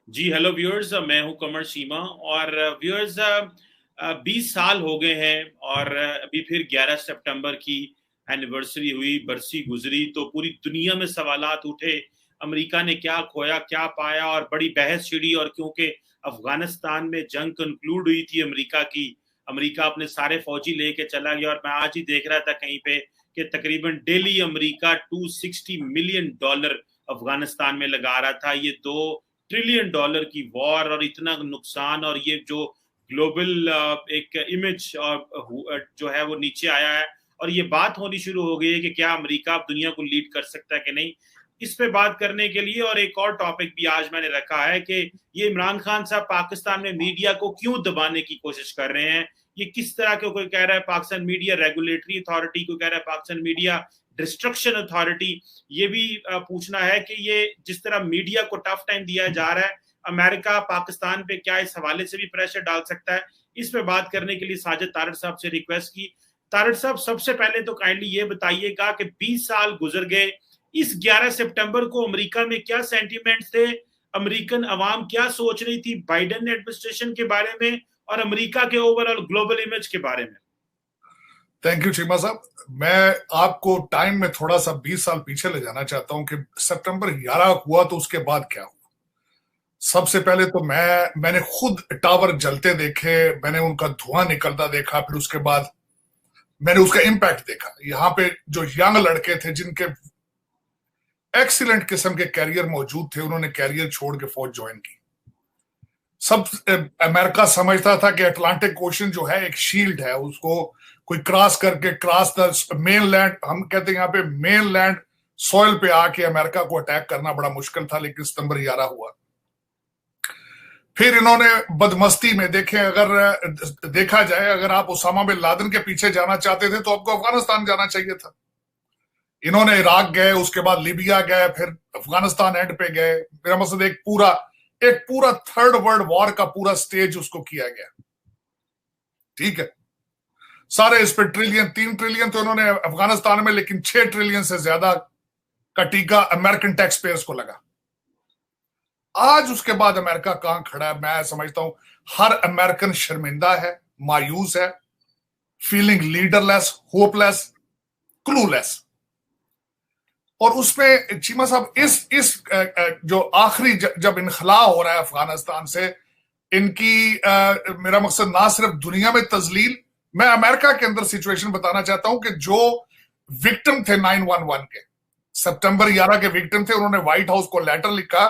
जी hello viewers, मैं हूं कमर शीमा। और व्यूअर्स, 20 साल हो गए हैं और अभी फिर 11 सितंबर की एनिवर्सरी हुई, बरसी गुजरी तो पूरी दुनिया में सवालात उठे। अमेरिका ने क्या खोया, क्या पाया, और बड़ी बहस छिड़ी। और क्योंकि अफगानिस्तान में जंग कंक्लूड हुई थी अमेरिका की, अमेरिका अपने सारे फौजी लेके चला गया। और मैं आज ही देख रहा था कहीं पे कि तकरीबन डेली अमेरिका $260 मिलियन अफगानिस्तान में लगा रहा था। ये $2 ट्रिलियन की वॉर और इतना नुकसान, और ये जो ग्लोबल एक इमेज जो है वो नीचे आया है। और ये बात होनी शुरू हो गई है कि क्या अमेरिका अब दुनिया को लीड कर सकता है कि नहीं। इस पे बात करने के लिए और एक और टॉपिक भी आज मैंने रखा है कि ये इमरान खान साहब पाकिस्तान में मीडिया को क्यों दबाने की कोशिश कर रहे हैं। ये किस तरह के, कोई कह रहा है पाकिस्तान मीडिया रेगुलेटरी अथॉरिटी, कोई कह रहा है पाकिस्तान मीडिया डिस्ट्रक्शन अथॉरिटी। ये भी पूछना है कि ये जिस तरह मीडिया को टफ टाइम दिया जा रहा है, अमेरिका पाकिस्तान पे क्या इस हवाले से भी प्रेशर डाल सकता है। इस पे बात करने के लिए साजिद तारड़ साहब से रिक्वेस्ट की। तारड़ साहब, सबसे पहले तो काइंडली ये बताइएगा कि 20 साल गुजर गए, इस 11 सितंबर को अमेरिका में क्या सेंटिमेंट्स थे, अमेरिकन अवाम क्या सोच रही थी बाइडेन एडमिनिस्ट्रेशन के बारे में और अमेरिका के ओवरऑल ग्लोबल इमेज के बारे में। थैंक यू चीमा साहब। मैं आपको टाइम में थोड़ा सा 20 साल पीछे ले जाना चाहता हूं कि सितंबर 11 हुआ तो उसके बाद क्या हुआ। सबसे पहले तो मैंने खुद टावर जलते देखे, मैंने उनका धुआं निकलता देखा, फिर उसके बाद मैंने उसका इम्पैक्ट देखा। यहाँ पे जो यंग लड़के थे जिनके एक्सीलेंट किस्म के कैरियर मौजूद थे, उन्होंने कैरियर छोड़ के फौज ज्वाइन की। सब अमेरिका समझता था कि अटलांटिक ओशन जो है एक शील्ड है, उसको कोई क्रॉस करके क्रॉस द मेन लैंड, हम कहते हैं यहाँ पे मेन लैंड सॉइल पे आके अमेरिका को अटैक करना बड़ा मुश्किल था। लेकिन सितंबर 11 हुआ। फिर इन्होंने बदमस्ती में देखे, अगर देखा जाए, अगर आप उसामा बिन लादेन के पीछे जाना चाहते थे तो आपको अफगानिस्तान जाना चाहिए था। इन्होंने इराक गए, उसके बाद लीबिया गए, फिर अफगानिस्तान एंड पे गए। मेरा मकसद एक पूरा थर्ड वर्ल्ड वॉर का पूरा स्टेज उसको किया गया। ठीक है, सारे इस पर ट्रिलियन, 3 ट्रिलियन तो इन्होंने अफगानिस्तान में, लेकिन 6 ट्रिलियन से ज्यादा का टीका अमेरिकन टैक्स पेयर्स को लगा। आज उसके बाद अमेरिका कहां खड़ा है, मैं समझता हूं हर अमेरिकन शर्मिंदा है, मायूस है, फीलिंग लीडरलेस, होपलेस, क्लूलेस। और उसमें चीमा साहब इस जो आखिरी जब इनखला हो रहा है अफगानिस्तान से, इनकी मेरा मकसद ना सिर्फ दुनिया में तजलील, मैं अमेरिका के अंदर सिचुएशन बताना चाहता हूं कि जो विक्टिम थे 9/11 के, सितंबर 11 के विक्टिम थे, उन्होंने व्हाइट हाउस को लेटर लिखा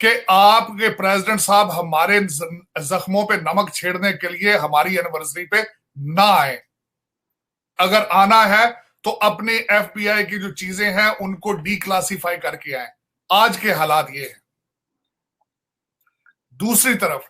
कि आपके प्रेसिडेंट साहब हमारे जख्मों पे नमक छेड़ने के लिए हमारी एनिवर्सरी पे ना आए। अगर आना है तो अपने एफबीआई की जो चीजें हैं उनको डीक्लासिफाई करके आए। आज के हालात ये हैं। दूसरी तरफ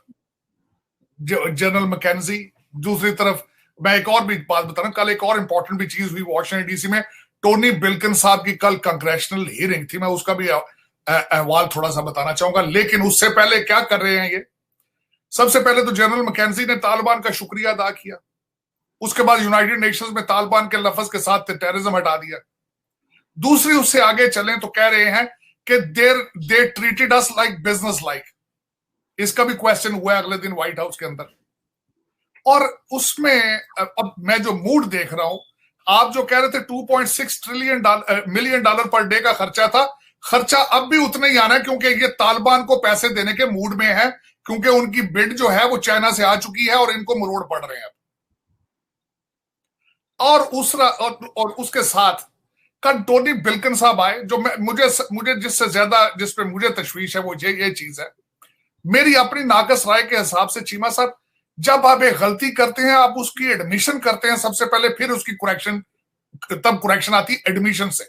जनरल मैकेंजी, दूसरी तरफ मैं एक और भी बात बता रहा हूं, कल एक और इंपॉर्टेंट भी चीज हुई वॉशिंगटन डीसी में। टोनी बिल्किन साहब की कल कांग्रेशनल हियरिंग थी, मैं उसका भी अहवाल थोड़ा सा बताना चाहूंगा। लेकिन उससे पहले क्या कर रहे हैं ये, सबसे पहले तो जनरल मैकेंजी ने तालिबान का शुक्रिया अदा किया। उसके बाद यूनाइटेड नेशंस में तालिबान के लफ्ज के साथ टेररिज्म हटा दिया। दूसरी, उससे आगे चलें तो कह रहे हैं कि they treated us like business like. इसका भी क्वेश्चन हुआ अगले दिन व्हाइट हाउस के अंदर। और उसमें अब मैं जो मूड देख रहा हूं, आप जो कह रहे थे $2.6 मिलियन पर डे का खर्चा था, खर्चा अब भी उतना ही आना है, क्योंकि ये तालिबान को पैसे देने के मूड में है, क्योंकि उनकी बिड जो है वो चाइना से आ चुकी है और इनको मरोड़ पड़ रहे हैं। और उसके साथ कल टोनी बिल्किन साहब आए, जो मुझे जिससे ज्यादा जिस पे मुझे तशवीश है वो ये चीज है, मेरी अपनी नाकस राय के हिसाब से चीमा साहब, जब आप एक गलती करते हैं आप उसकी एडमिशन करते हैं सबसे पहले, फिर उसकी कुरेक्शन, तब कुरेक्शन आती है एडमिशन से।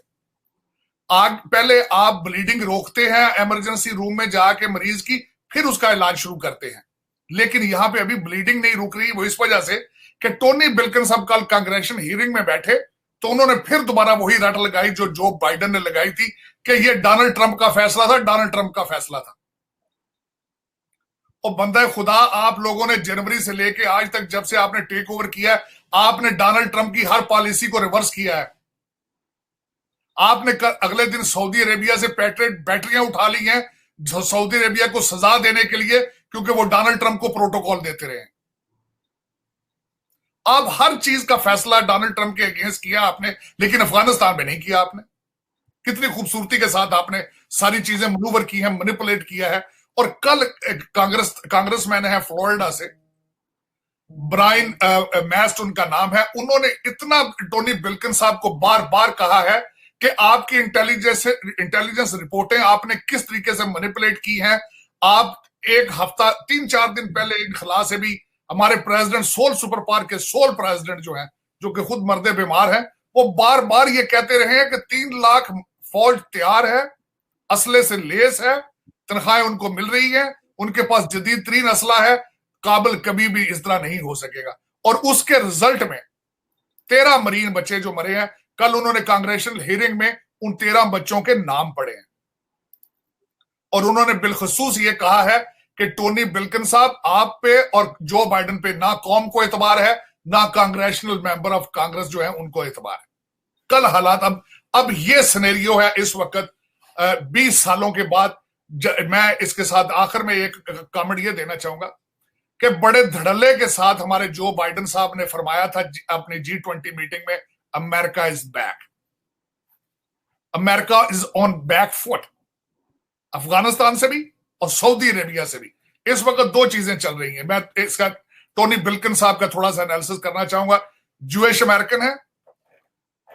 आग पहले आप ब्लीडिंग रोकते हैं इमरजेंसी रूम में जाके मरीज की, फिर उसका इलाज शुरू करते हैं। लेकिन यहां पे अभी ब्लीडिंग नहीं रुक रही, वो इस वजह से कि टोनी बिल्किन साहब कल कांग्रेशन हियरिंग में बैठे तो उन्होंने फिर दोबारा वही रट लगाई जो बाइडेन ने लगाई थी कि ये डोनाल्ड ट्रंप का फैसला था, डोनाल्ड ट्रंप का फैसला था। और बंदा खुदा, आप लोगों ने जनवरी से लेके आज तक जब से आपने टेक ओवर किया है, आपने डोनाल्ड ट्रंप की हर पॉलिसी को रिवर्स किया है। आपने अगले दिन सऊदी अरेबिया से पैट्रियट बैटरियां उठा ली हैं, सऊदी अरेबिया को सजा देने के लिए, क्योंकि वो डोनाल्ड ट्रंप को प्रोटोकॉल देते रहे। अब हर चीज का फैसला डोनाल्ड ट्रंप के अगेंस्ट किया आपने, लेकिन अफगानिस्तान में नहीं किया आपने। कितनी खूबसूरती के साथ आपने सारी चीजें मनूवर की है, मैनिपुलेट किया है। और कल कांग्रेसमैन है फ्लोरिडा से, ब्रायन मैस्ट उनका नाम है, उन्होंने इतना टोनी बिल्किन साहब को बार बार कहा है कि आपकी इंटेलिजेंस रिपोर्टें आपने किस तरीके से मैनिपुलेट की हैं। आप एक हफ्ता 3-4 दिन पहले एक खला से भी हमारे प्रेसिडेंट सोल सुपर पावर के सोल प्रेसिडेंट जो हैं, जो कि खुद मर्दे बीमार हैं, वो बार बार ये कहते रहे हैं कि 3 लाख फौज तैयार है, असले से लेस है, तनख्वाहें उनको मिल रही है, उनके पास जदीद तरीन असला है, काबिल कभी भी इस तरह नहीं हो सकेगा। और उसके रिजल्ट में 13 मरीन बच्चे जो मरे हैं, कल उन्होंने कांग्रेशनल हियरिंग में उन 13 बच्चों के नाम पढ़े हैं। और उन्होंने बिलखसूस ये कहा है कि टोनी बिल्किन साहब, आप पे और जो बाइडेन पे ना कौम को एतबार है, ना कांग्रेशनल मेंबर ऑफ कांग्रेस जो है उनको एतबार है। कल हालात अब ये सिनेरियो है इस वक्त 20 सालों के बाद। मैं इसके साथ आखिर में एक कमेंट ये देना चाहूंगा कि बड़े धड़ल्ले के साथ हमारे जो बाइडेन साहब ने फरमाया था अपनी G20 मीटिंग में, America is back, America is on back foot. Afghanistan से भी और सऊदी अरेबिया से भी इस वक्त 2 चीजें चल रही हैं। मैं इसका टोनी बिल्किन साहब का थोड़ा सा एनालिसिस करना चाहूंगा। ज्यूइश अमेरिकन है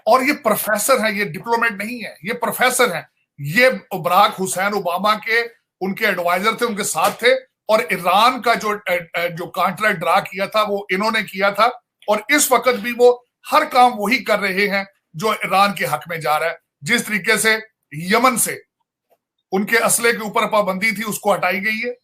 और ये प्रोफेसर है, ये डिप्लोमेट नहीं है, ये प्रोफेसर है। ये बराक हुसैन ओबामा के उनके एडवाइजर थे, उनके साथ थे। और ईरान का जो कॉन्ट्रैक्ट ड्रा किया था वो इन्होंने किया था। और इस वक्त भी वो हर काम वही कर रहे हैं जो ईरान के हक में जा रहा है। जिस तरीके से यमन से उनके असले के ऊपर पाबंदी थी उसको हटाई गई है,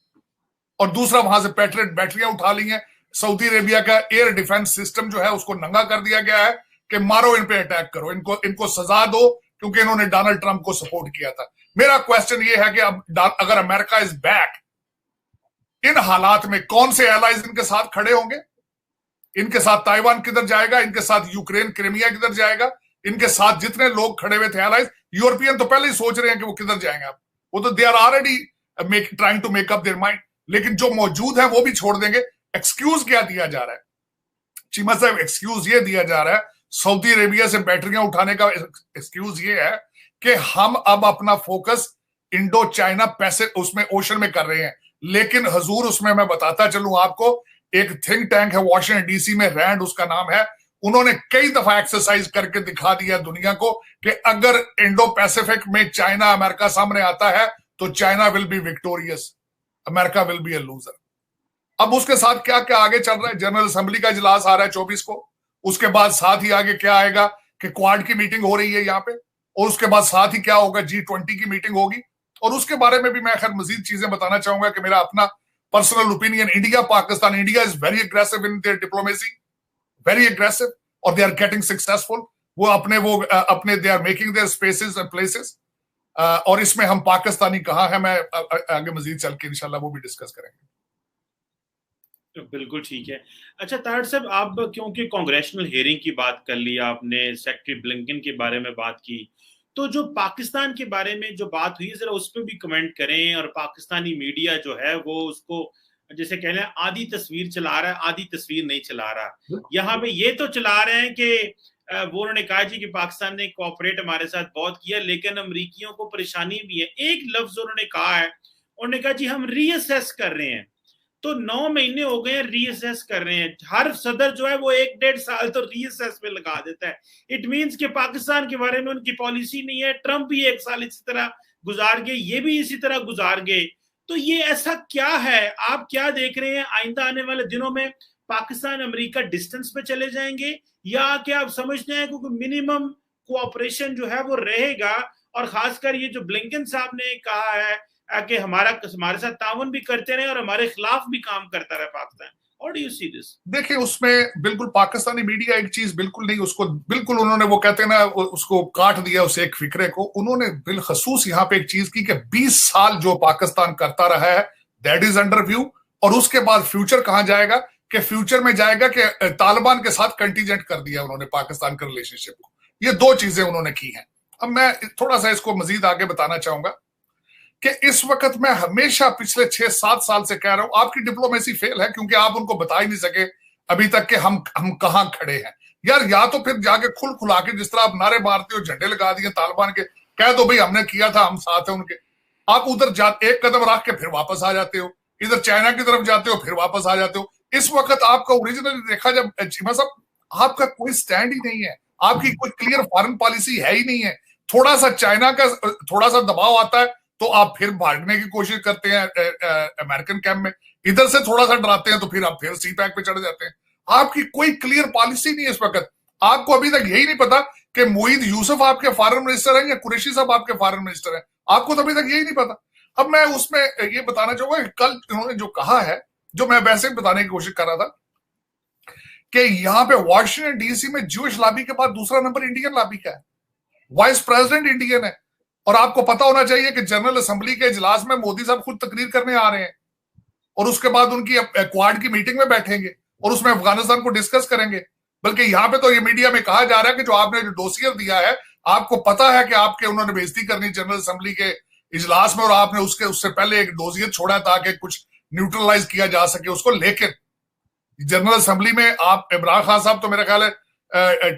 और दूसरा वहां से पैट्रियट बैटरियां उठा ली हैं। सऊदी अरेबिया का एयर डिफेंस सिस्टम जो है उसको नंगा कर दिया गया है कि मारो, इन पे अटैक करो, इनको सजा दो, क्योंकि इन्होंने डोनाल्ड ट्रंप को सपोर्ट किया था। मेरा क्वेश्चन ये है कि अब अगर अमेरिका इज बैक, इन हालात में कौन से एलाइज इनके साथ खड़े होंगे? इनके साथ ताइवान किधर जाएगा? इनके साथ यूक्रेन क्रीमिया किधर जाएगा? इनके साथ जितने लोग खड़े हुए थे एलाइज, यूरोपियन तो पहले ही सोच रहे हैं कि वो किधर जाएंगे। अब वो तो they are already trying to make up their mind. लेकिन जो मौजूद है वो भी छोड़ देंगे। एक्सक्यूज क्या दिया जा रहा है चीमा साहब? एक्सक्यूज ये दिया जा रहा है, सऊदी अरेबिया से बैटरियां उठाने का एक्सक्यूज ये है कि हम अब अपना फोकस इंडो चाइना पैसिफिक उसमें ओशन में कर रहे हैं। लेकिन हजूर, उसमें मैं बताता चलूं आपको, एक थिंक टैंक है वॉशिंगटन डीसी में, रैंड उसका नाम है, उन्होंने कई दफा एक्सरसाइज करके दिखा दिया दुनिया को कि अगर इंडो पैसिफिक में चाइना अमेरिका सामने आता है तो China will be victorious, America will be A loser. अब उसके साथ क्या क्या आगे चल रहा है? जनरल असेंबली का इजलास आ रहा है 24 को, उसके बाद साथ ही आगे क्या आएगा कि क्वाड की मीटिंग हो रही है यहाँ पे, और उसके बाद साथ ही क्या होगा, G20 की मीटिंग होगी। और उसके बारे में भी मैं खैर मजीद चीजें बताना चाहूंगा कि मेरा अपना personal opinion, India Pakistan, India is very aggressive in their diplomacy, very aggressive, और दे आर गेटिंग सक्सेसफुल। वो अपने they are making their spaces and places. और इसमें हम पाकिस्तानी कहाँ है, मैं आगे मजीद चल के इंशाल्लाह वो भी डिस्कस करेंगे। बिल्कुल ठीक है। अच्छा ताहिर साहब, आप क्योंकि कांग्रेशनल हियरिंग की बात कर ली आपने, सेक्रेटरी ब्लिंकन के बारे में बात की, तो जो पाकिस्तान के बारे में जो बात हुई जरा उस पर भी कमेंट करें। और पाकिस्तानी मीडिया जो है वो उसको जैसे कह रहे हैं आधी तस्वीर चला रहा है, आधी तस्वीर नहीं चला रहा। यहाँ पे ये तो चला रहे हैं कि वो उन्होंने कहा जी कि पाकिस्तान ने कोऑपरेट हमारे साथ बहुत किया, लेकिन अमरीकियों को परेशानी भी है। एक लफ्ज उन्होंने कहा है, उन्होंने कहा जी हम रीअसेस कर रहे हैं। तो 9 महीने हो गए रीअसेस कर रहे हैं। हर सदर जो है वो 1-1.5 साल तो रीअसेस में लगा देता है। इट मींस कि पाकिस्तान के बारे में उनकी पॉलिसी नहीं है। ट्रंप भी 1 साल इसी तरह गुजार गए, ये भी इसी तरह गुजार गए। तो ये ऐसा क्या है? आप क्या देख रहे हैं आइंदा आने वाले दिनों में? पाकिस्तान अमेरिका डिस्टेंस पे चले जाएंगे, या क्या आप समझते हैं क्योंकि मिनिमम कोऑपरेशन जो है वो रहेगा? और खासकर ये जो ब्लिंकन साहब ने कहा है कि हमारे साथ ताउन भी करते रहे और हमारे खिलाफ भी काम करता रहे Pakistan. How do you see this? देखिए, उसमें बिल्कुल पाकिस्तानी मीडिया एक चीज बिल्कुल नहीं, उसको बिल्कुल उन्होंने वो कहते हैं ना, उसको काट दिया उस एक फिक्रे को। उन्होंने बिलखसूस यहाँ पे एक चीज की कि 20 साल जो पाकिस्तान करता रहा है दैट इज अंडर व्यू। और उसके बाद फ्यूचर कहां जाएगा? कि फ्यूचर में जाएगा कि तालिबान के साथ कंटीजेंट कर दिया उन्होंने पाकिस्तान के रिलेशनशिप को। ये 2 चीजें उन्होंने की हैं। अब मैं थोड़ा सा इसको मजीद आगे बताना चाहूंगा कि इस वक्त मैं हमेशा पिछले 6-7 साल से कह रहा हूं आपकी डिप्लोमेसी फेल है, क्योंकि आप उनको बता ही नहीं सके अभी तक कि हम कहां खड़े हैं। यार या तो फिर जाके खुल खुला के जिस तरह आप नारे मारते हो, झंडे लगा दिए तालिबान के, कह दो भाई हमने किया था, हम साथ हैं उनके। आप उधर एक कदम रख के फिर वापस आ जाते हो, इधर चाइना की तरफ जाते हो फिर वापस आ जाते हो। इस वक्त आपका ओरिजिनली देखा जब चीमा साहब आपका कोई स्टैंड ही नहीं है, आपकी कोई क्लियर फॉरेन पॉलिसी है ही नहीं है। थोड़ा सा चाइना का थोड़ा सा दबाव आता है तो आप फिर भागने की कोशिश करते हैं अमेरिकन कैंप में, इधर से थोड़ा सा डराते हैं तो फिर आप फिर सी पैक पे चढ़ जाते हैं। आपकी कोई क्लियर पॉलिसी नहीं है इस वक्त। आपको अभी तक यही नहीं पता कि मोईद यूसुफ आपके फॉरेन मिनिस्टर हैं या कुरैशी साहब आपके फॉरेन मिनिस्टर हैं, आपको तो अभी तक यही नहीं पता। अब मैं उसमें ये बताना चाहूंगा कि कल इन्होंने जो कहा है, जो मैं वैसे ही बताने की कोशिश कर रहा था कि यहां पे वॉशिंगटन डीसी में ज्यूइश लॉबी के बाद दूसरा नंबर इंडियन लॉबी का है, वाइस प्रेसिडेंट इंडियन है। और आपको पता होना चाहिए कि जनरल असेंबली के इजलास में मोदी साहब खुद तकरीर करने आ रहे हैं और उसके बाद उनकी क्वाड की मीटिंग में बैठेंगे और उसमें अफगानिस्तान को डिस्कस करेंगे। बल्कि यहां पे तो ये मीडिया में कहा जा रहा है कि जो आपने जो डोसियर दिया है, आपको पता है कि आपके उन्होंने बेइज्जती करनी जनरल असेंबली के इजलास में और आपने उससे पहले एक डोसियर छोड़ा ताकि कुछ न्यूट्रलाइज किया जा सके उसको। लेकिन जनरल असेंबली में आप इमरान खान साहब तो मेरा ख्याल है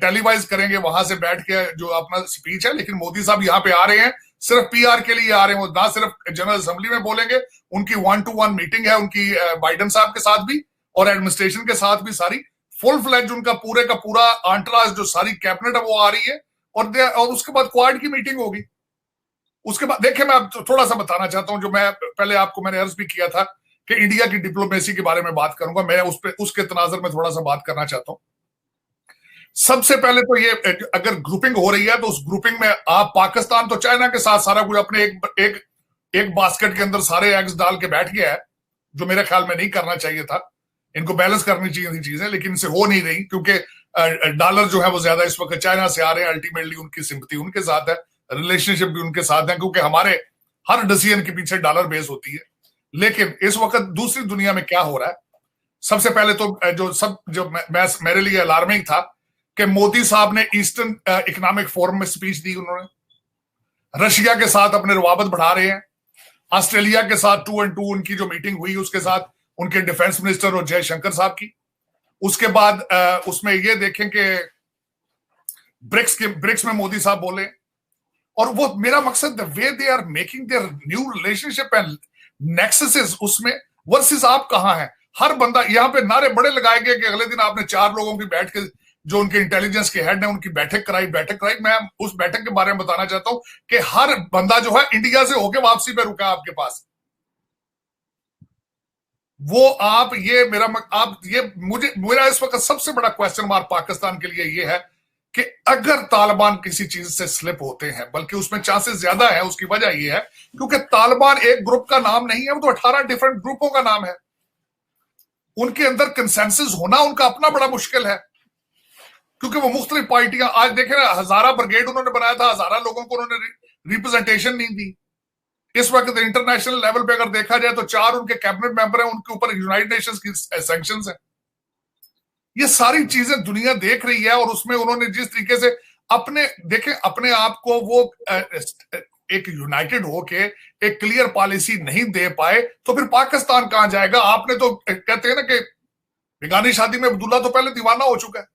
टेलीवाइज करेंगे वहां से बैठ के जो अपना स्पीच है, लेकिन मोदी साहब यहाँ पे आ रहे हैं सिर्फ पीआर के लिए आ रहे हैं। वो ना सिर्फ जनरल असेंबली में बोलेंगे, उनकी 1-to-1 मीटिंग है उनकी बाइडेन साहब के साथ भी और एडमिनिस्ट्रेशन के साथ भी, सारी फुल फ्लैज उनका पूरे का पूरा आंट्राज जो सारी कैबिनेट है वो आ रही है और उसके बाद क्वाड की मीटिंग होगी। उसके बाद देखिए मैं थोड़ा सा बताना चाहता हूं, जो मैं पहले आपको मैंने अर्ज भी किया था कि इंडिया की डिप्लोमेसी के बारे में बात करूंगा, मैं उसके तनाजर में थोड़ा सा बात करना चाहता हूं। सबसे पहले तो ये अगर ग्रुपिंग हो रही है तो उस ग्रुपिंग में आप पाकिस्तान तो चाइना के साथ सारा कुछ अपने एक बास्केट के अंदर सारे एग्स डाल के बैठ गया है, जो मेरे ख्याल में नहीं करना चाहिए था। इनको बैलेंस करनी चाहिए थी चीजें, लेकिन इनसे हो नहीं रही क्योंकि डॉलर जो है वो ज्यादा इस वक्त चाइना से आ रहे हैं। अल्टीमेटली उनकी सिंपैथी उनके साथ है, रिलेशनशिप भी उनके साथ है, क्योंकि हमारे हर डिसीजन के पीछे डॉलर बेस होती है। लेकिन इस वक्त दूसरी दुनिया में क्या हो रहा है, सबसे पहले तो जो मेरे लिए अलार्मिंग था कि मोदी साहब ने ईस्टर्न इकोनॉमिक फोरम में स्पीच दी। उन्होंने रशिया के साथ अपने रवाबत बढ़ा रहे हैं, ऑस्ट्रेलिया के साथ 2-on-2 उनकी जो मीटिंग हुई उसके साथ उनके डिफेंस मिनिस्टर और जयशंकर साहब की। उसके बाद उसमें ये देखें कि ब्रिक्स में मोदी साहब बोले, और वो मेरा मकसद the way they are making their new relationship and nexuses उसमें वर्सेस आप कहां हैं। हर बंदा यहां पे नारे बड़े लगाए गए कि अगले दिन आपने 4 लोगों की बैठ के जो उनके इंटेलिजेंस के हेड है उनकी बैठक कराई। मैं उस बैठक के बारे में बताना चाहता हूं कि हर बंदा जो है इंडिया से होके वापसी पे रुका आपके पास। वो आप ये मेरा इस वक्त सबसे बड़ा क्वेश्चन मार्क पाकिस्तान के लिए ये है कि अगर तालिबान किसी चीज से स्लिप होते हैं, बल्कि उसमें चांसेस ज्यादा है, उसकी वजह यह है क्योंकि तालिबान एक ग्रुप का नाम नहीं है, वो तो 18 डिफरेंट ग्रुपों का नाम है। उनके अंदर कंसेंसस होना उनका अपना बड़ा मुश्किल है, क्योंकि वो मुख्तलिफ पार्टियां, आज देखें ना, हजारा ब्रिगेड उन्होंने बनाया था, हजारा लोगों को उन्होंने रिप्रेजेंटेशन नहीं दी। इस वक्त इंटरनेशनल लेवल पे अगर देखा जाए तो 4 उनके कैबिनेट मेंबर हैं, उनके ऊपर यूनाइटेड नेशंस की सैंक्शंस हैं। ये सारी चीजें दुनिया देख रही है और उसमें उन्होंने जिस तरीके से अपने आप को वो एक यूनाइटेड होके एक क्लियर पॉलिसी नहीं दे पाए तो फिर पाकिस्तान कहां जाएगा। आपने तो कहते हैं ना कि बेगानी शादी में अब्दुल्ला तो पहले दीवाना हो चुका है,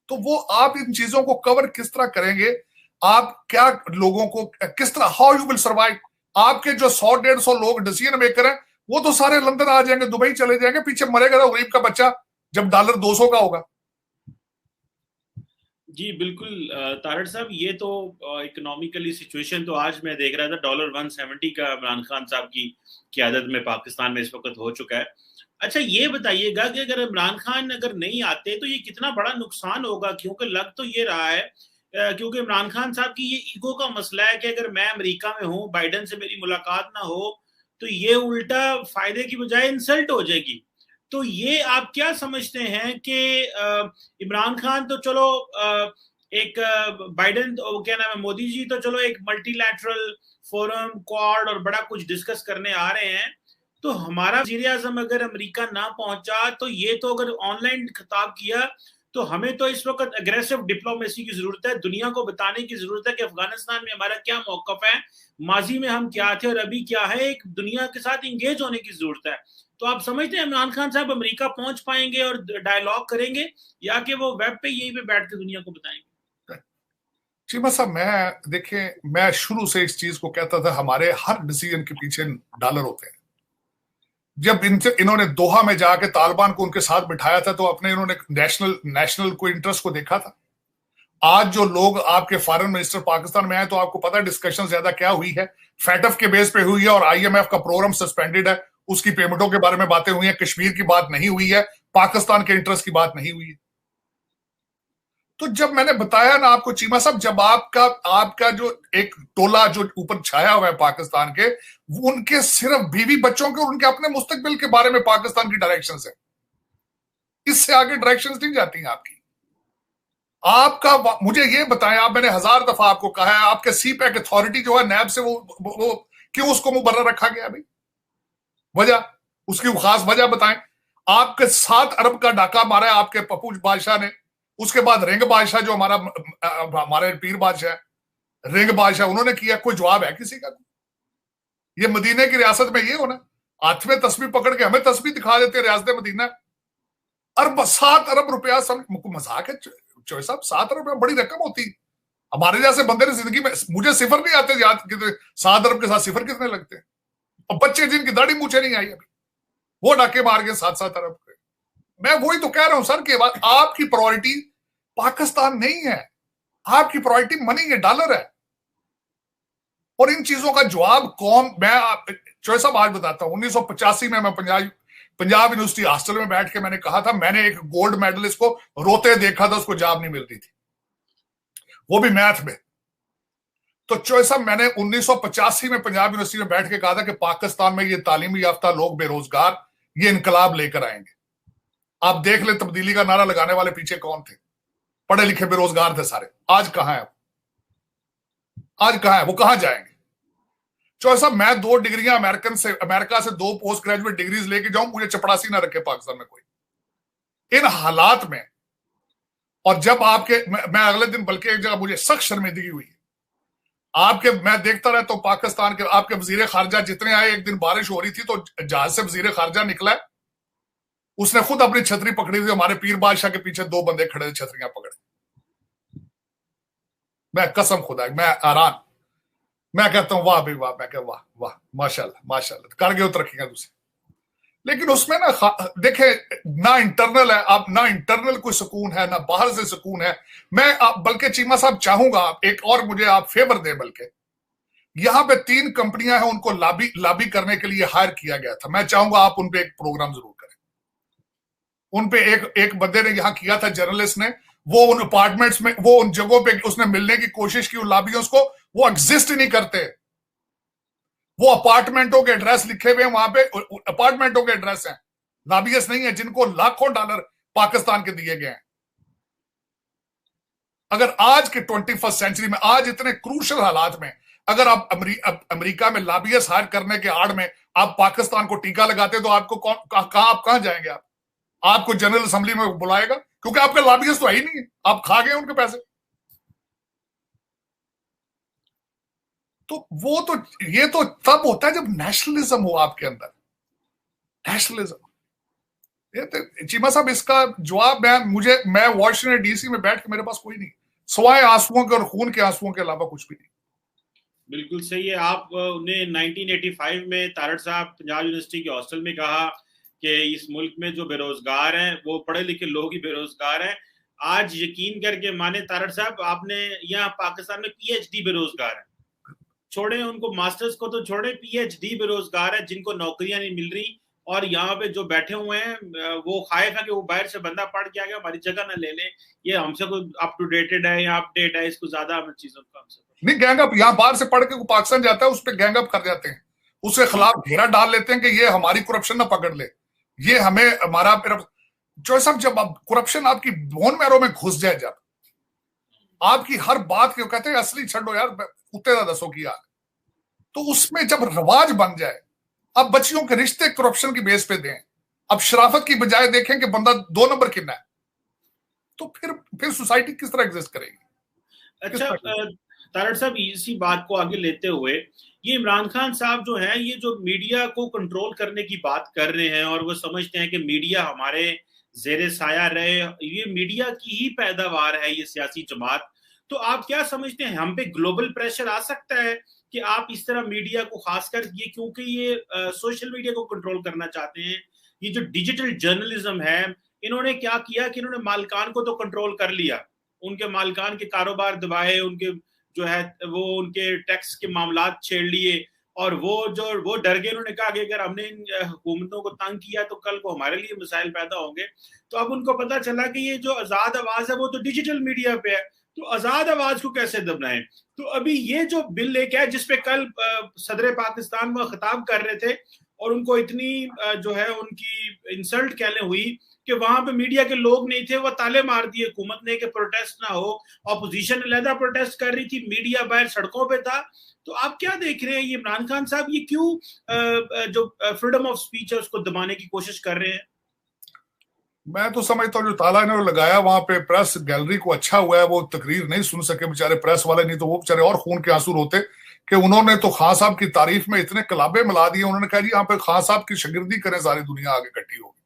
तो वो आप इन चीजों को कवर किस तरह करेंगे, आप क्या लोगों को किस तरह, हाउ यू विल सर्वाइव। आपके जो 100-150 लोग डिसीजन मेकर हैं वो तो सारे लंदन आ जाएंगे, दुबई चले जाएंगे, पीछे मरेगा तो गरीब का बच्चा जब डॉलर 200 का होगा। जी बिल्कुल तारड़ साहब, ये तो इकोनॉमिकली सिचुएशन तो आज मैं देख रहा था डॉलर 170 का इमरान खान साहब की क़यादत में पाकिस्तान में इस वक्त हो चुका है। अच्छा ये बताइएगा कि अगर इमरान खान अगर नहीं आते तो ये कितना बड़ा नुकसान होगा, क्योंकि लग तो ये रहा है क्योंकि इमरान खान साहब की ये ईगो का मसला है कि अगर मैं अमेरिका में हूँ, बाइडेन से मेरी मुलाकात ना हो तो ये उल्टा फायदे की बजाय इंसल्ट हो जाएगी। तो ये आप क्या समझते हैं कि इमरान खान तो चलो एक बाइडेन क्या नाम है, मोदी जी तो चलो एक मल्टीलैटरल फोरम, क्वाड और बड़ा कुछ डिस्कस करने आ रहे हैं, तो हमारा वज़ीर-ए-आज़म अगर अमेरिका ना पहुंचा तो ये तो अगर ऑनलाइन खिताब किया तो हमें तो इस वक्त अग्रेसिव डिप्लोमेसी की जरूरत है, दुनिया को बताने की जरूरत है कि अफगानिस्तान में हमारा क्या मौकफ है, माजी में हम क्या थे और अभी क्या है, एक दुनिया के साथ इंगेज होने की जरूरत है। तो आप समझते हैं इमरान खान साहब अमेरिका पहुंच पाएंगे और डायलॉग करेंगे, या कि वो वेब पे यहीं पे बैठ के दुनिया को बताएंगे? चीमा साहब, मैं देखिए, मैं शुरू से इस चीज को कहता था, हमारे हर डिसीजन के पीछे डॉलर होते हैं। जब इन्होंने दोहा में जाके तालिबान को उनके साथ बिठाया था तो अपने इन्होंने नेशनल को इंटरेस्ट को देखा था। आज जो लोग आपके फॉरेन मिनिस्टर पाकिस्तान में आए तो आपको पता है डिस्कशन ज्यादा क्या हुई है, फैटफ के बेस पे हुई है और आईएमएफ का प्रोग्राम सस्पेंडेड है, उसकी पेमेंटों के बारे में बातें हुई है, कश्मीर की बात नहीं हुई है, पाकिस्तान के इंटरेस्ट की बात नहीं हुई है। तो जब मैंने बताया ना आपको चीमा साहब, जब आपका जो एक टोला जो ऊपर छाया हुआ है पाकिस्तान के, उनके सिर्फ बीवी बच्चों के और उनके अपने मुस्तकबिल के बारे में पाकिस्तान की डायरेक्शंस है, इससे आगे डायरेक्शंस नहीं जाती हैं आपकी। आपका मुझे ये बताएं, आप, मैंने 1000 दफा आपको कहा है, आपके सीपैक अथॉरिटी जो है नैब से, वो क्यों उसको मुबर्रा रखा गया भाई? वजह, उसकी खास वजह बताएं। आपके 7 अरब का डाका मारा है आपके पप्पू बादशाह ने, उसके बाद रिंग बादशाह जो हमारे पीर बादशाह, रिंग बादशाह, उन्होंने किया। कोई जवाब है किसी का? ये मदीने की रियासत में ये होना, हाथ में तस्वीर पकड़ के हमें तस्वीर दिखा देते, रियासत मदीना। 7 अरब रुपया, मजाक है चौधरी साहब? 7 अरब बड़ी रकम होती। हमारे जैसे बंदे ने जिंदगी में, मुझे सिफर नहीं आते याद, 7 अरब के साथ सिफर कितने लगते हैं? और बच्चे जिनकी दाढ़ी मूछे नहीं आई अभी, वो डाके मार गए 7-7 अरब के। मैं वही तो कह रहा हूं सर, के बाद आपकी प्रायोरिटी पाकिस्तान नहीं है, आपकी प्रायोरिटी मनी है, डॉलर है। और इन चीजों का जवाब कौन, मैं चौधरी साहब आज बताता हूं। 1985 में मैं पंजाब यूनिवर्सिटी हॉस्टल में बैठ के मैंने कहा था, मैंने एक गोल्ड मेडलिस्ट को रोते देखा था, उसको जॉब नहीं मिल रही थी, वो भी मैथ में। तो चौधरी साहब, मैंने 1985 में पंजाब यूनिवर्सिटी में बैठ के कहा था कि पाकिस्तान में ये तालीमी याफ्ता लोग बेरोजगार, ये इनकलाब लेकर आएंगे। आप देख ले तब्दीली का नारा लगाने वाले पीछे कौन थे? पढ़े लिखे बेरोजगार थे सारे। आज कहां है? आज कहां है वो? कहां जाएंगे? चौधरी साहब, मैं 2 डिग्रियां अमेरिका से 2 पोस्ट ग्रेजुएट डिग्रीज लेके जाऊं, मुझे चपड़ासी ना रखे पाकिस्तान में कोई। इन हालात में, और जब मैं अगले दिन, बल्कि एक जगह मुझे सख्त शर्मिंदगी हुई मैं देखता रहता हूं पाकिस्तान के आपके वजीर खारजा जितने आए, एक दिन बारिश हो रही थी तो जहाज से वजीर खारजा निकला, उसने खुद अपनी छतरी पकड़ी थी, हमारे पीर बादशाह के पीछे 2 बंदे खड़े थे छतरियां पकड़े। मैं कसम खुदा, मैं हैरान, मैं कहता हूं वाह भाई वाह, मैं कहता वाह वाह, माशाल्लाह माशाल्लाह, कर गए तरक्कियां दूसरी। लेकिन उसमें ना देखे, ना इंटरनल है, आप ना इंटरनल कोई सुकून है, ना बाहर से सुकून है। बल्कि चीमा साहब चाहूंगा एक और मुझे आप फेवर दें, बल्कि यहां पे 3 कंपनियां हैं, उनको लॉबी करने के लिए हायर किया गया था। मैं चाहूंगा आप उन पे एक प्रोग्राम जरूर करें। उन पे एक बंदे ने यहां किया था, जर्नलिस्ट ने, वो उन अपार्टमेंट्स में, वो उन जगहों पे उसने मिलने की कोशिश की उन लॉबियों को, वो एग्जिस्ट ही नहीं करते। वो अपार्टमेंटों के एड्रेस लिखे हुए हैं वहां पे, अपार्टमेंटों के एड्रेस हैं, लॉबियस नहीं है, जिनको लाखों डॉलर पाकिस्तान के दिए गए हैं। अगर आज के 21st सेंचुरी में, आज इतने क्रूशल हालात में, अगर आप अमेरिका में लॉबियस हायर करने के आड़ में आप पाकिस्तान को टीका लगाते तो आपको कहां जाएंगे? आपको जनरल असेंबली में बुलाएगा? क्योंकि आपका लॉबियस तो है ही नहीं है, आप खा गए उनके पैसे। तो वो तो, ये तो तब होता है जब नेशनलिज्म हो आपके अंदर, नेशनलिज्म। ये तो चीमा साहब, इसका जवाब मैं वॉशिंगटन डीसी में बैठ के, मेरे पास कोई नहीं, सिवाय आंसुओं के और खून के आंसुओं के अलावा कुछ भी नहीं। बिल्कुल सही है। आपने 1985 में तारड़ साहब पंजाब यूनिवर्सिटी के हॉस्टल में कहा कि इस मुल्क में जो बेरोजगार हैं वो पढ़े लिखे लोग ही बेरोजगार हैं। आज यकीन करके माने तारड़ साहब, आपने यहाँ पाकिस्तान में पीएचडी बेरोजगार है, छोड़े उनको, मास्टर्स को तो छोड़े, पीएचडी बेरोजगार है जिनको नौकरियां नहीं मिल रही। और यहाँ पे जो बैठे हुए हैं वो खायफ है कि वो बाहर से बंदा पढ़ के आ गया हमारी जगह ना ले ले, ये हमसे कोई अप टू डेटेड है या अपडेट है, इसको ज्यादा हम चीजों को हमसे नहीं। गैंगअप यहाँ बाहर से पढ़ के पाकिस्तान जाता है, उस पर गैंगअप कर जाते हैं, उसके खिलाफ घेरा डाल लेते हैं कि ये हमारी करप्शन ना पकड़ ले, ये हमें हमारा। जो सब जब करप्शन आपकी बोन मैरो में घुस जाए, जब आपकी हर बात के कहते हैं असली छो यार, कुत्ते का दसो की आग, तो उसमें जब रवाज बन जाए, अब बच्चियों के रिश्ते करप्शन की बेस पे दें, अब शराफत की बजाय देखें कि बंदा 2 नंबर कितना है, तो फिर सोसाइटी किस तरह एग्जिस्ट करेगी? अच्छा तारड़ साहब, इसी बात को आगे लेते हुए, ये इमरान खान साहब जो है, ये जो मीडिया को कंट्रोल करने की बात कर रहे हैं और वो समझते हैं कि मीडिया हमारे जेरे साया रहे, ये मीडिया की ही पैदावार है ये सियासी जमात, तो आप क्या समझते हैं हम पे ग्लोबल प्रेशर आ सकता है कि आप इस तरह मीडिया को, खासकर ये क्योंकि ये सोशल मीडिया को कंट्रोल करना चाहते हैं, ये जो डिजिटल जर्नलिज्म है, इन्होंने क्या किया कि इन्होंने मालिकान को तो कंट्रोल कर लिया, उनके मालिकान के कारोबार दबाए, उनके जो है वो उनके टैक्स के मामलात छेड़ लिए, और वो डर गए, उन्होंने कहा कि अगर हमने इन हुकूमतों को तंग किया तो कल को हमारे लिए मसाइल पैदा होंगे। तो अब उनको पता चला कि ये जो आजाद आवाज है वो तो डिजिटल मीडिया पे है, तो आजाद आवाज को कैसे दबनाएं। तो अभी ये जो बिल लेके आए, जिसपे कल सदर पाकिस्तान वो खिताब कर रहे थे और उनको इतनी जो है उनकी इंसल्ट कहने हुई कि वहां पे मीडिया के लोग नहीं थे, वो ताले मार दिए हुकूमत ने कि प्रोटेस्ट ना हो, ऑपोजिशन अलहदा प्रोटेस्ट कर रही थी, मीडिया बाहर सड़कों पे था। तो आप क्या देख रहे हैं, ये इमरान खान साहब ये क्यों जो फ्रीडम ऑफ स्पीच है उसको दबाने की कोशिश कर रहे हैं? मैं तो समझता हूँ जो ताला इन्होंने लगाया वहां पे प्रेस गैलरी को, अच्छा हुआ है वो तकरीर नहीं सुन सके बेचारे प्रेस वाले, नहीं तो वो बेचारे और खून के आंसू रोते कि उन्होंने तो खान साहब की तारीफ में इतने कलाबे मिला दिए, उन्होंने कहा जी यहाँ पे खान साहब की शागिर्दी करें, सारी दुनिया आगे इकट्ठी होगी।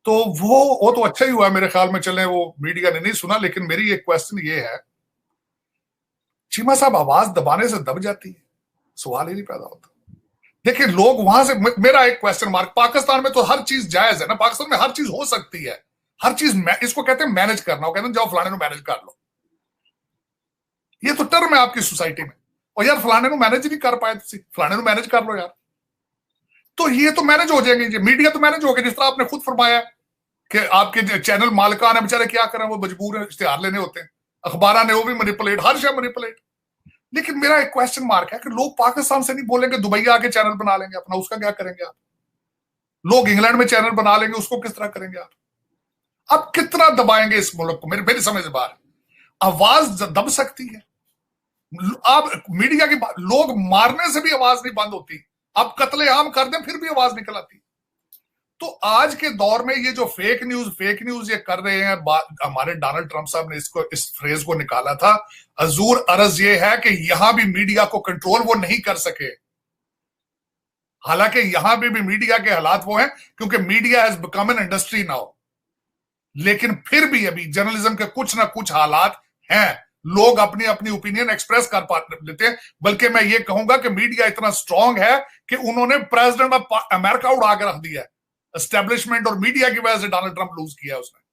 तो वो तो अच्छा ही हुआ मेरे ख्याल में, चले वो मीडिया ने नहीं सुना। लेकिन मेरी एक क्वेश्चन ये है, चीमा साहब आवाज दबाने से दब जाती है? सवाल ही नहीं पैदा होता। देखिए लोग वहां से, मेरा एक क्वेश्चन मार्क, पाकिस्तान में तो हर चीज जायज है ना, पाकिस्तान में हर चीज हो सकती है, हर चीज इसको कहते हैं मैनेज करना, कहते हैं जाओ फलाने को मैनेज कर लो, ये तो टर्म है आपकी सोसाइटी में। और यार फलाने को मैनेज नहीं कर पाए, फलाने को मैनेज कर लो यार, तो ये तो मैनेज हो जाएंगे, मीडिया तो मैनेज हो गया। जिस तरह आपने खुद फरमाया कि आपके चैनल मालिकान है बेचारे, क्या करें, वो मजबूर है, इश्तिहार लेने होते हैं, अखबार ने वो भी मैनिपुलेट, हर शय मैनिपुलेट। लेकिन मेरा एक क्वेश्चन मार्क है कि लोग पाकिस्तान से नहीं बोलेंगे, दुबई आके चैनल बना लेंगे अपना, उसका क्या करेंगे आप? लोग इंग्लैंड में चैनल बना लेंगे, उसको किस तरह करेंगे आप कितना दबाएंगे इस मुल्क को? मेरी समझ से बाहर। आवाज दब सकती है, आप मीडिया की लोग मारने से भी आवाज नहीं बंद होती, आप कत्लेआम कर दें फिर भी आवाज निकल आती। तो आज के दौर में ये जो फेक न्यूज ये कर रहे हैं, हमारे डोनाल्ड ट्रंप साहब ने इस फ्रेज को निकाला था, अजूर अर्ज ये है कि यहां भी मीडिया को कंट्रोल वो नहीं कर सके। हालांकि यहां भी मीडिया के हालात वो हैं क्योंकि media has become an industry now, लेकिन फिर भी अभी जर्नलिज्म के कुछ ना कुछ हालात हैं, लोग अपनी अपनी ओपिनियन एक्सप्रेस कर पा लेते हैं। बल्कि मैं ये कहूंगा कि मीडिया इतना स्ट्रांग है कि उन्होंने प्रेसिडेंट ऑफ अमेरिका उड़ा के रख दिया है, एस्टेब्लिशमेंट और मीडिया की वजह से डोनाल्ड ट्रंप लूज किया उसने।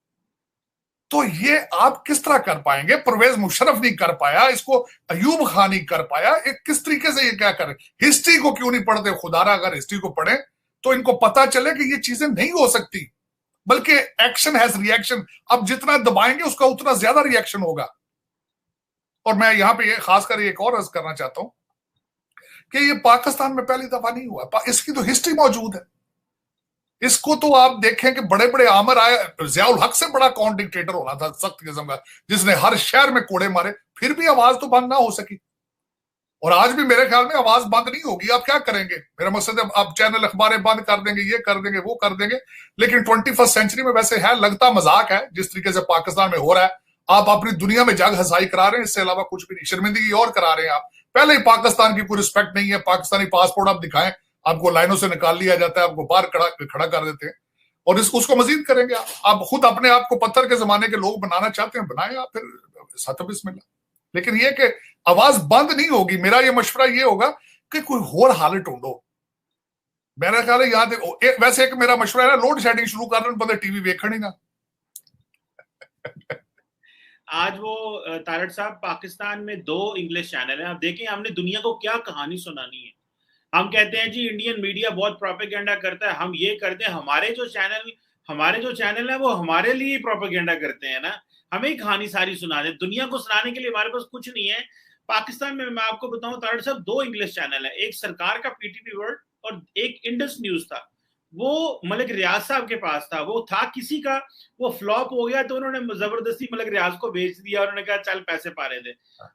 तो ये आप किस तरह कर पाएंगे? परवेज मुशर्रफ नहीं कर पाया, इसको अयूब खान नहीं कर पाया, किस तरीके से ये क्या करें? हिस्ट्री को क्यों नहीं पढ़ते खुदारा? अगर हिस्ट्री को पढ़े तो इनको पता चले कि ये चीजें नहीं हो सकती, बल्कि एक्शन हैज रिएक्शन। अब जितना दबाएंगे उसका उतना ज्यादा रिएक्शन होगा। और मैं यहां पे खासकर एक और अर्ज करना चाहता हूं कि ये पाकिस्तान में पहली दफा नहीं हुआ, इसकी तो हिस्ट्री मौजूद है। इसको तो आप देखें कि बड़े बड़े आमर आए, जियाउल हक से बड़ा कौन डिक्टेटर होना था सख्त किस्म का, जिसने हर शहर में कोड़े मारे, फिर भी आवाज तो बंद ना हो सकी। और आज भी मेरे ख्याल में आवाज बंद नहीं होगी। आप क्या करेंगे? मेरा मकसद है आप चैनल अखबारें बंद कर देंगे, ये कर देंगे, वो कर देंगे, लेकिन 21वीं सेंचुरी में वैसे है, लगता मजाक है जिस तरीके से पाकिस्तान में हो रहा है। आप अपनी दुनिया में जग हसाई करा रहे हैं, इससे अलावा कुछ भी नहीं, शर्मिंदगी और करा रहे हैं आप। पहले ही पाकिस्तान की कोई रिस्पेक्ट नहीं है, पाकिस्तानी पासपोर्ट आप दिखाएं, आपको लाइनों से निकाल लिया जाता है, आपको बाहर खड़ा कर देते हैं, और उसको मजीद करेंगे आप खुद अपने आप को पत्थर के जमाने के लोग बनाना चाहते हैं, बनाए आप, फिर सत बिस्मिल्लाह। लेकिन ये कि आवाज बंद नहीं होगी। मेरा ये मशवरा ये होगा कि कोई और हालत ढूंढो। मेरा ख्याल है यहाँ देखो, वैसे एक मेरा मशवरा है ना, लोड शेडिंग शुरू कर रहे हैं, बंदे टीवी वेखण ही ना। आज वो तारड़ साहब, पाकिस्तान में 2 इंग्लिश चैनल हैं। आप देखें हमने दुनिया को क्या कहानी सुनानी है। हम कहते हैं जी इंडियन मीडिया बहुत प्रोपेगेंडा करता है, हम ये करते हैं, हमारे जो चैनल है वो हमारे लिए प्रोपेगेंडा करते हैं ना, हमें कहानी सारी सुना दे। दुनिया को सुनाने के लिए हमारे पास कुछ नहीं है। पाकिस्तान में मैं आपको बताऊं तारड़ साहब, 2 इंग्लिश चैनल है, एक सरकार का पीटीवी वर्ल्ड और एक इंडस न्यूज था। वो मलिक रियाज साहब के पास था, वो था किसी का, वो फ्लॉप हो गया तो उन्होंने जबरदस्ती मलिक रियाज को बेच दिया, उन्होंने कहा चल पैसे पारे दे।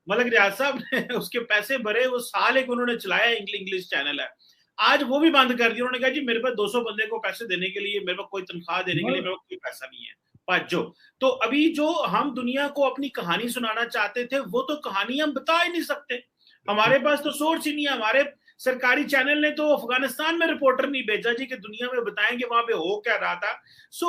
मलिक रियाज साहब ने उसके पैसे भरे, वो साल एक उन्होंने चलाया, इंग्लिश चैनल है। आज वो भी बंद कर दिया। उन्होंने कहा जी मेरे पास 200 बंदे को पैसे देने के लिए, मेरे पास कोई तनख्वाह देने के लिए मेरे पास कोई पैसा नहीं है, पाजो। तो अभी जो हम दुनिया को अपनी कहानी सुनाना चाहते थे वो तो कहानी हम बता ही नहीं सकते, हमारे पास तो सोर्स ही नहीं है। हमारे सरकारी चैनल ने तो अफगानिस्तान में रिपोर्टर नहीं भेजा जी कि दुनिया में बताएंगे वहां पे हो क्या रहा था। सो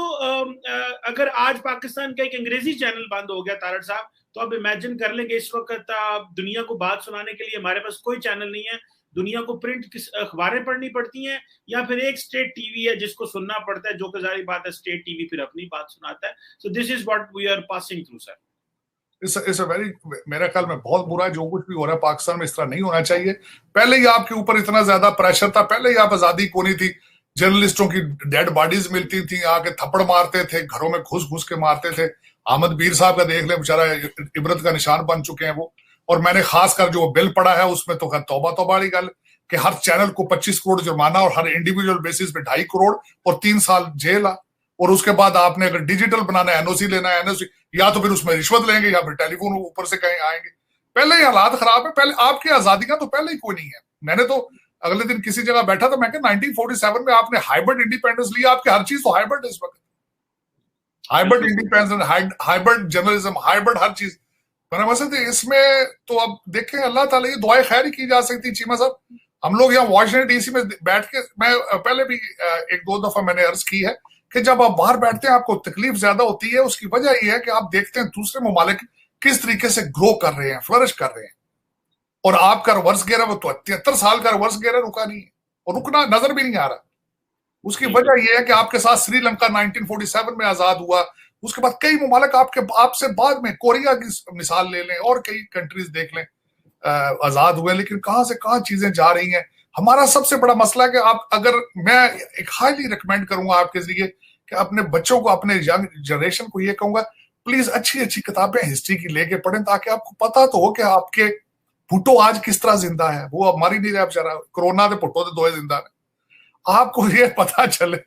अगर आज पाकिस्तान का एक अंग्रेजी चैनल बंद हो गया तारड़ साहब, तो आप इमेजिन कर लेंगे इस वक्त दुनिया को बात सुनाने के लिए हमारे पास कोई चैनल नहीं है। दुनिया को प्रिंट अखबारें पढ़नी पड़ती हैं या फिर एक स्टेट टीवी है जिसको सुनना पड़ता है, जो कि जारी बात है स्टेट टीवी फिर अपनी बात सुनाता है। So this is what we are passing through sir. इस वेरी, मेरे ख्याल में बहुत बुरा है जो कुछ भी हो रहा है पाकिस्तान में, इस तरह नहीं होना चाहिए। पहले ही आपके ऊपर इतना ज्यादा प्रेशर था, पहले ही आप आजादी को नहीं थी, जर्नलिस्टों की डेड बॉडीज मिलती थी, आके थप्पड़ मारते थे, घरों में घुस घुस के मारते थे। अहमद बीर साहब का देख ले, बेचारा इबरत का निशान बन चुके हैं वो। और मैंने खासकर जो बिल पढ़ा है उसमें तो खैर तौबा तौबा वाली गल कि हर चैनल को 25 करोड़ जुर्माना और हर इंडिविजुअल बेसिस पे 2.5 करोड़ और 3 साल जेल। और उसके बाद आपने अगर डिजिटल बनाना है, एनओसी लेना है, एनओसी या तो फिर उसमें रिश्वत लेंगे या फिर टेलीफोन ऊपर से कहीं आएंगे। पहले ही हालात खराब है, पहले आपकी आजादी का तो पहले ही कोई नहीं है। मैंने तो अगले दिन किसी जगह बैठा था, मैं 1947 में आपने हाइब्रिड इंडिपेंडेंस लिया, आपकी हर चीज तो हाइब्रिड है इस वक्त, hybrid independence, hybrid journalism, hybrid हर चीज। मैंने वैसे इसमें तो अब देखें, अल्लाह ताला ये दुआएं खैर ही की जा सकती। चीमा साहब, हम लोग यहाँ वॉशिंगटन डीसी में बैठ के, मैं पहले भी एक दो दफा मैंने अर्ज की है कि जब आप बाहर बैठते हैं आपको तकलीफ ज्यादा होती है। उसकी वजह यह है कि आप देखते हैं दूसरे ममालिक किस तरीके से ग्रो कर रहे हैं, फ्लरिश कर रहे हैं, और आपका रिवर्स गियर है वो तो 73 साल का रिवर्स गियर है, रुका नहीं है और रुकना नजर भी नहीं आ रहा। उसकी वजह यह है कि आपके साथ श्रीलंका 1947 में आजाद हुआ, उसके बाद कई ममालिक आपसे बाद में, कोरिया की मिसाल ले लें और कई कंट्रीज देख लें, आजाद हुए, लेकिन कहां से कहां चीजें जा रही हैं। हमारा सबसे बड़ा मसला है कि आप, अगर मैं एक हाईली रिकमेंड करूंगा आपके जरिए कि अपने बच्चों को, अपने यंग जनरेशन को ये कहूंगा, प्लीज अच्छी अच्छी किताबें हिस्ट्री की लेके पढ़ें, ताकि आपको पता तो हो कि आपके भुट्टो आज किस तरह जिंदा है। वो अब मर ही नहीं रहा बेचारा, कोरोना के भुट्टो तो दो जिंदा है, आपको ये पता चले।